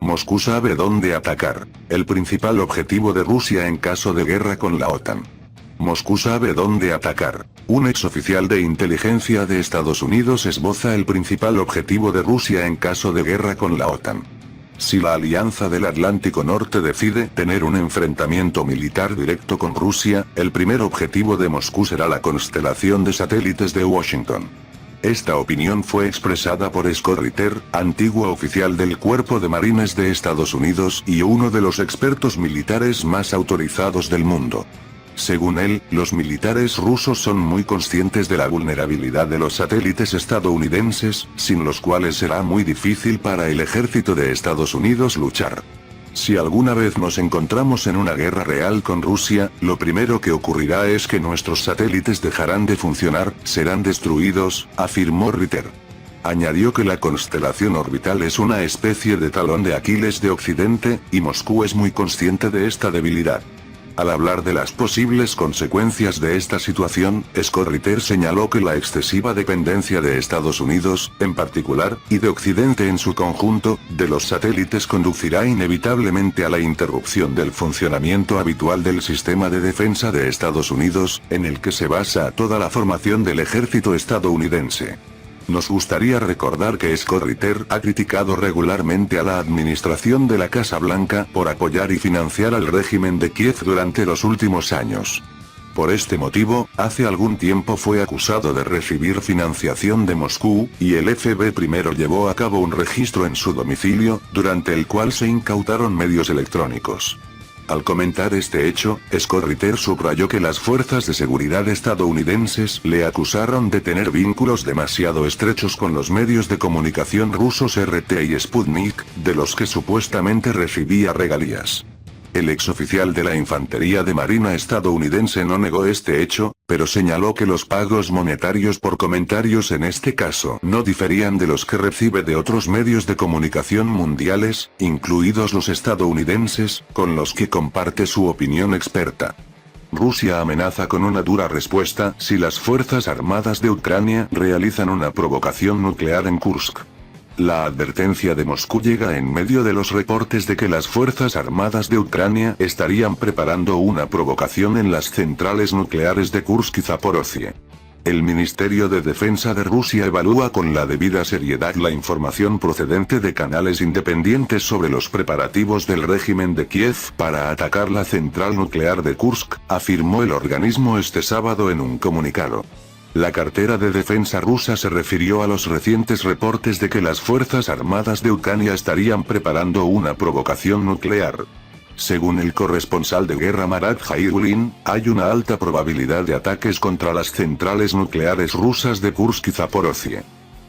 Moscú sabe dónde atacar. El principal objetivo de Rusia en caso de guerra con la OTAN. Moscú sabe dónde atacar. Un exoficial de inteligencia de Estados Unidos esboza el principal objetivo de Rusia en caso de guerra con la OTAN. Si la Alianza del Atlántico Norte decide tener un enfrentamiento militar directo con Rusia, el primer objetivo de Moscú será la constelación de satélites de Washington. Esta opinión fue expresada por Scott Ritter, antiguo oficial del Cuerpo de Marines de Estados Unidos y uno de los expertos militares más autorizados del mundo. Según él, los militares rusos son muy conscientes de la vulnerabilidad de los satélites estadounidenses, sin los cuales será muy difícil para el ejército de Estados Unidos luchar. Si alguna vez nos encontramos en una guerra real con Rusia, lo primero que ocurrirá es que nuestros satélites dejarán de funcionar, serán destruidos, afirmó Ritter. Añadió que la constelación orbital es una especie de talón de Aquiles de Occidente, y Moscú es muy consciente de esta debilidad. Al hablar de las posibles consecuencias de esta situación, Scott Ritter señaló que la excesiva dependencia de Estados Unidos, en particular, y de Occidente en su conjunto, de los satélites conducirá inevitablemente a la interrupción del funcionamiento habitual del sistema de defensa de Estados Unidos, en el que se basa toda la formación del ejército estadounidense. Nos gustaría recordar que Scott Ritter ha criticado regularmente a la administración de la Casa Blanca por apoyar y financiar al régimen de Kiev durante los últimos años. Por este motivo, hace algún tiempo fue acusado de recibir financiación de Moscú, y el FBI primero llevó a cabo un registro en su domicilio, durante el cual se incautaron medios electrónicos. Al comentar este hecho, Scott Ritter subrayó que las fuerzas de seguridad estadounidenses le acusaron de tener vínculos demasiado estrechos con los medios de comunicación rusos RT y Sputnik, de los que supuestamente recibía regalías. El exoficial de la Infantería de Marina estadounidense no negó este hecho, pero señaló que los pagos monetarios por comentarios en este caso no diferían de los que recibe de otros medios de comunicación mundiales, incluidos los estadounidenses, con los que comparte su opinión experta. Rusia amenaza con una dura respuesta si las Fuerzas Armadas de Ucrania realizan una provocación nuclear en Kursk. La advertencia de Moscú llega en medio de los reportes de que las Fuerzas Armadas de Ucrania estarían preparando una provocación en las centrales nucleares de Kursk y Zaporozhye. El Ministerio de Defensa de Rusia evalúa con la debida seriedad la información procedente de canales independientes sobre los preparativos del régimen de Kiev para atacar la central nuclear de Kursk, afirmó el organismo este sábado en un comunicado. La cartera de defensa rusa se refirió a los recientes reportes de que las Fuerzas Armadas de Ucrania estarían preparando una provocación nuclear. Según el corresponsal de guerra Marat Jairulin, hay una alta probabilidad de ataques contra las centrales nucleares rusas de Kursk y Zaporozhye.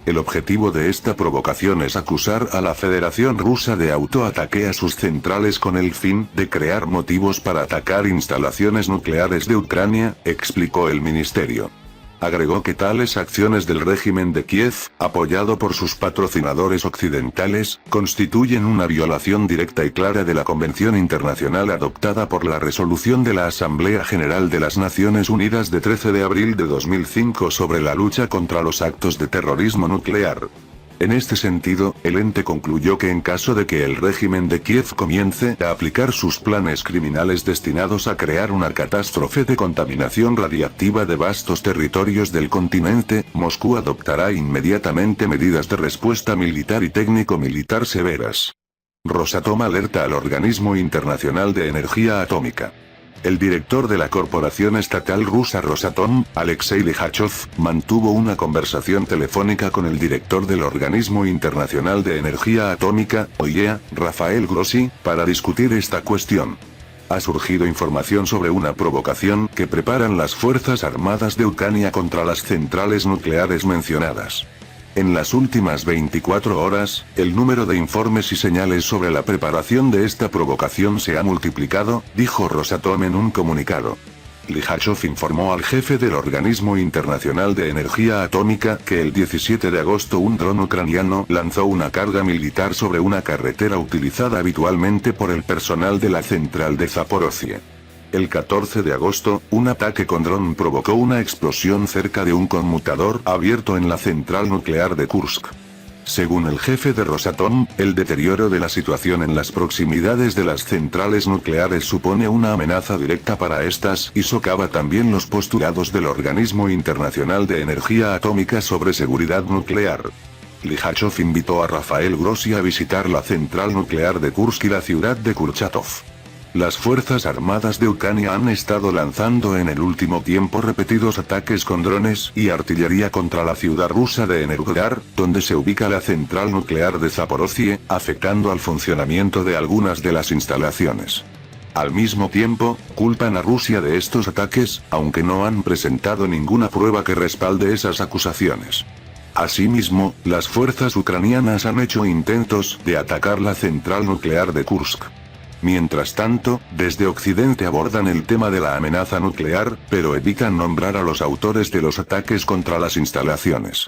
El objetivo de esta provocación es acusar a la Federación Rusa de autoataque a sus centrales con el fin de crear motivos para atacar instalaciones nucleares de Ucrania, explicó el ministerio. Agregó que tales acciones del régimen de Kiev, apoyado por sus patrocinadores occidentales, constituyen una violación directa y clara de la Convención Internacional adoptada por la resolución de la Asamblea General de las Naciones Unidas de 13 de abril de 2005 sobre la lucha contra los actos de terrorismo nuclear. En este sentido, el ente concluyó que en caso de que el régimen de Kiev comience a aplicar sus planes criminales destinados a crear una catástrofe de contaminación radiactiva de vastos territorios del continente, Moscú adoptará inmediatamente medidas de respuesta militar y técnico-militar severas. Rosatom alerta al Organismo Internacional de Energía Atómica. El director de la corporación estatal rusa Rosatom, Alexei Likhachov, mantuvo una conversación telefónica con el director del Organismo Internacional de Energía Atómica, OIEA, Rafael Grossi, para discutir esta cuestión. Ha surgido información sobre una provocación que preparan las Fuerzas Armadas de Ucrania contra las centrales nucleares mencionadas. En las últimas 24 horas, el número de informes y señales sobre la preparación de esta provocación se ha multiplicado, dijo Rosatom en un comunicado. Likhachov informó al jefe del Organismo Internacional de Energía Atómica que el 17 de agosto un dron ucraniano lanzó una carga militar sobre una carretera utilizada habitualmente por el personal de la central de Zaporozhye. El 14 de agosto, un ataque con dron provocó una explosión cerca de un conmutador abierto en la central nuclear de Kursk. Según el jefe de Rosatom, el deterioro de la situación en las proximidades de las centrales nucleares supone una amenaza directa para estas y socava también los postulados del Organismo Internacional de Energía Atómica sobre seguridad nuclear. Likhachov invitó a Rafael Grossi a visitar la central nuclear de Kursk y la ciudad de Kurchatov. Las Fuerzas Armadas de Ucrania han estado lanzando en el último tiempo repetidos ataques con drones y artillería contra la ciudad rusa de Enerhodar, donde se ubica la central nuclear de Zaporozhye, afectando al funcionamiento de algunas de las instalaciones. Al mismo tiempo, culpan a Rusia de estos ataques, aunque no han presentado ninguna prueba que respalde esas acusaciones. Asimismo, las fuerzas ucranianas han hecho intentos de atacar la central nuclear de Kursk. Mientras tanto, desde Occidente abordan el tema de la amenaza nuclear, pero evitan nombrar a los autores de los ataques contra las instalaciones.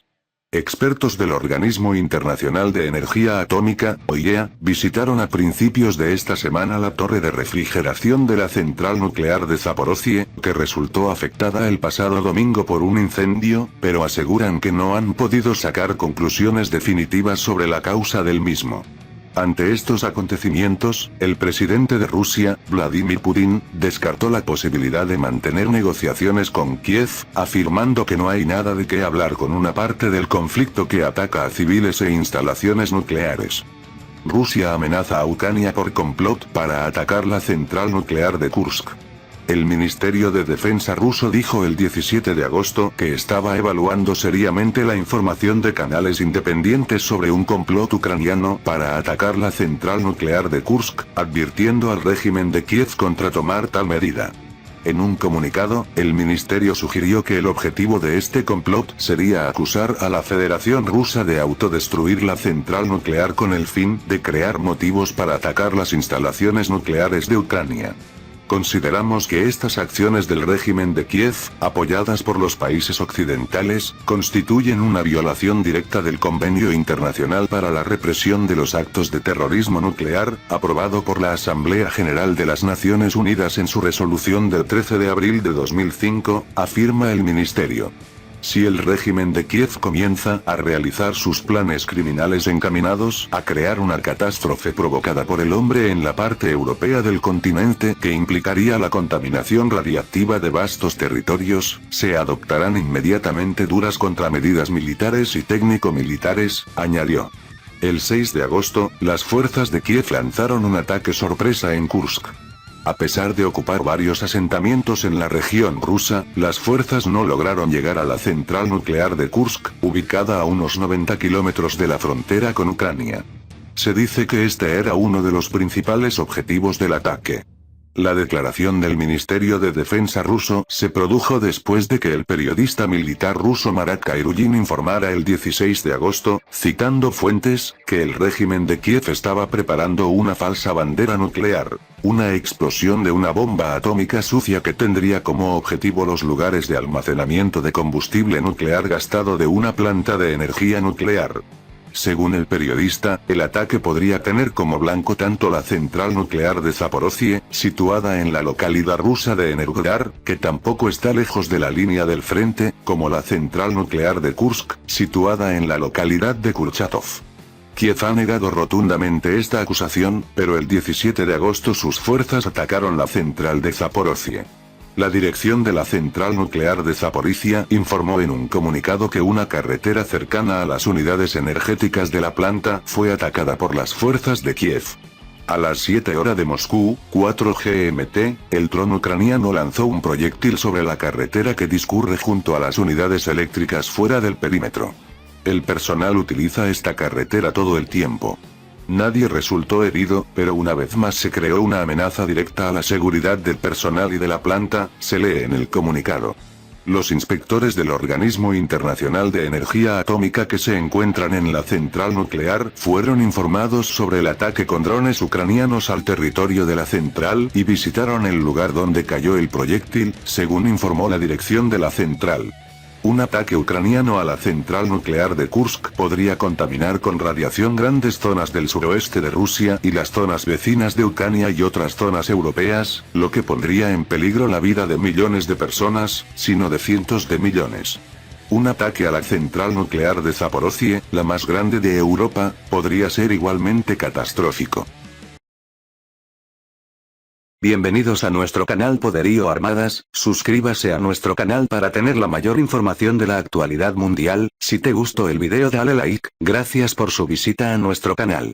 Expertos del Organismo Internacional de Energía Atómica, OIEA, visitaron a principios de esta semana la torre de refrigeración de la central nuclear de Zaporozhye, que resultó afectada el pasado domingo por un incendio, pero aseguran que no han podido sacar conclusiones definitivas sobre la causa del mismo. Ante estos acontecimientos, el presidente de Rusia, Vladimir Putin, descartó la posibilidad de mantener negociaciones con Kiev, afirmando que no hay nada de qué hablar con una parte del conflicto que ataca a civiles e instalaciones nucleares. Rusia amenaza a Ucrania por complot para atacar la central nuclear de Kursk. El Ministerio de Defensa ruso dijo el 17 de agosto que estaba evaluando seriamente la información de canales independientes sobre un complot ucraniano para atacar la central nuclear de Kursk, advirtiendo al régimen de Kiev contra tomar tal medida. En un comunicado, el ministerio sugirió que el objetivo de este complot sería acusar a la Federación Rusa de autodestruir la central nuclear con el fin de crear motivos para atacar las instalaciones nucleares de Ucrania. Consideramos que estas acciones del régimen de Kiev, apoyadas por los países occidentales, constituyen una violación directa del Convenio Internacional para la Represión de los Actos de Terrorismo Nuclear, aprobado por la Asamblea General de las Naciones Unidas en su resolución del 13 de abril de 2005, afirma el ministerio. Si el régimen de Kiev comienza a realizar sus planes criminales encaminados a crear una catástrofe provocada por el hombre en la parte europea del continente que implicaría la contaminación radiactiva de vastos territorios, se adoptarán inmediatamente duras contramedidas militares y técnico-militares, añadió. El 6 de agosto, las fuerzas de Kiev lanzaron un ataque sorpresa en Kursk. A pesar de ocupar varios asentamientos en la región rusa, las fuerzas no lograron llegar a la central nuclear de Kursk, ubicada a unos 90 kilómetros de la frontera con Ucrania. Se dice que este era uno de los principales objetivos del ataque. La declaración del Ministerio de Defensa ruso se produjo después de que el periodista militar ruso Marat Khairulin informara el 16 de agosto, citando fuentes, que el régimen de Kiev estaba preparando una falsa bandera nuclear, una explosión de una bomba atómica sucia que tendría como objetivo los lugares de almacenamiento de combustible nuclear gastado de una planta de energía nuclear. Según el periodista, el ataque podría tener como blanco tanto la central nuclear de Zaporozhye, situada en la localidad rusa de Enerhodar, que tampoco está lejos de la línea del frente, como la central nuclear de Kursk, situada en la localidad de Kurchatov. Kiev ha negado rotundamente esta acusación, pero el 17 de agosto sus fuerzas atacaron la central de Zaporozhye. La dirección de la central nuclear de Zaporizhia informó en un comunicado que una carretera cercana a las unidades energéticas de la planta fue atacada por las fuerzas de Kiev. A las 7 horas de Moscú, 4 GMT, el dron ucraniano lanzó un proyectil sobre la carretera que discurre junto a las unidades eléctricas fuera del perímetro. El personal utiliza esta carretera todo el tiempo. Nadie resultó herido, pero una vez más se creó una amenaza directa a la seguridad del personal y de la planta, se lee en el comunicado. Los inspectores del Organismo Internacional de Energía Atómica que se encuentran en la central nuclear fueron informados sobre el ataque con drones ucranianos al territorio de la central y visitaron el lugar donde cayó el proyectil, según informó la dirección de la central. Un ataque ucraniano a la central nuclear de Kursk podría contaminar con radiación grandes zonas del suroeste de Rusia y las zonas vecinas de Ucrania y otras zonas europeas, lo que pondría en peligro la vida de millones de personas, sino de cientos de millones. Un ataque a la central nuclear de Zaporozhye, la más grande de Europa, podría ser igualmente catastrófico. Bienvenidos a nuestro canal Poderío Armadas, suscríbase a nuestro canal para tener la mayor información de la actualidad mundial. Si te gustó el video dale like, gracias por su visita a nuestro canal.